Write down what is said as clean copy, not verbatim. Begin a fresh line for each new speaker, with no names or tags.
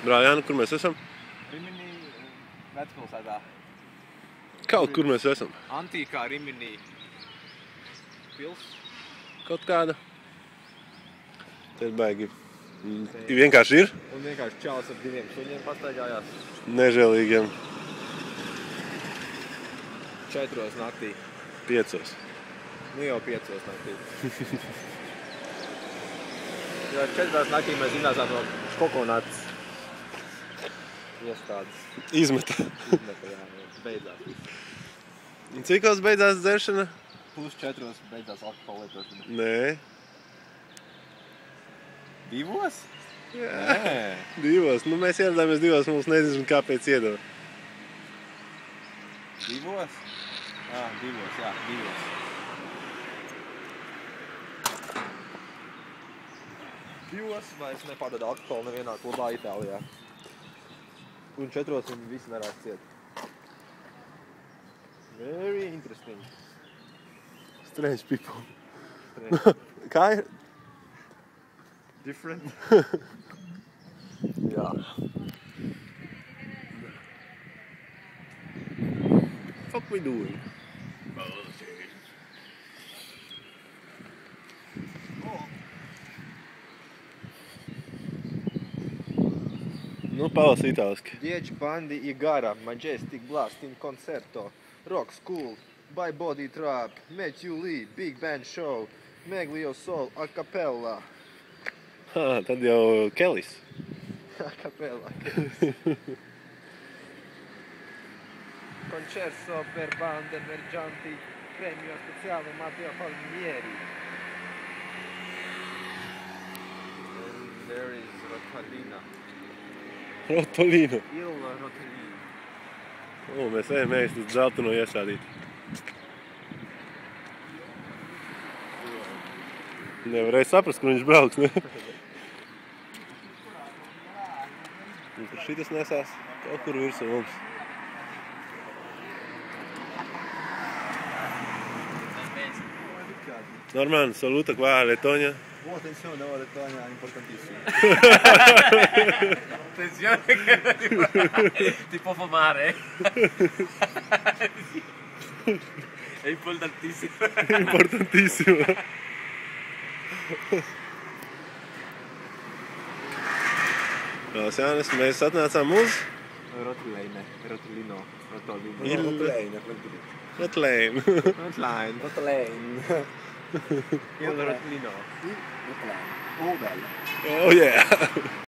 Brājāna, kur mēs esam?
Riminī vecpilsētā.
Kaut kur mēs esam.
Antīkā Riminī pils.
Kaut kāda. Te ir baigi. Vienkārši ir.
Un vienkārši čalis ar 2 suņiem pastaigājās.
Nežēlīgiem.
4 naktī.
5.
Nu jau 5 naktī. Jo 4 naktī mēs iznācām no kokonāts iestādes.
Izmeta.
Izmeta, jā, beidzās.
Un cikos beidzās dzeršana?
Plus 4 beidzās alkohola lietošana.
Nē.
2?
Jā.
Nē.
2. Nu, mēs ieradāmies 2. Mums nezinu, kāpēc iedeva.
2? Jā, 2, jā, 2. Vairs nepārdod alkoholu nevienā klubā Itālijā. Un 4 viņi visi varētu ciet. Very interesting.
Strange people.
Strange.
Kā ir?
Different. Jā.
Fuck we doing? Nu, palasi itāliski.
10 bandi i gara, Majestic Blast in Concerto, Rock School, By Body Trap, Matthew Lee, Big Band Show, Meglio Soul, A Cappella.
Tad jau Kelis.
A Cappella. Concerto per bande emergenti, premio speciale Matteo Palmieri. And there is Rotolina.
Rotolīna.
Il Rotolina.
O, mēs ejam ēst uz dzelteno iesādīt. Nevarēja saprast, kur viņš brauks, ne? Un kur šitas nesās kaut kur virsū mums. Norman, saluta qua Lettonia.
Attenzione, Lettonia è importantissimo.
Attenzione che ti può fumare. È importantissimo.
Importantissimo. Jānis, mēs atnācām uz
Rotolīne. Rotolino.
Rotolīne.
Rotolīne.
Rotolīne.
Rotolīne. Il Rotolino.
Oh yeah.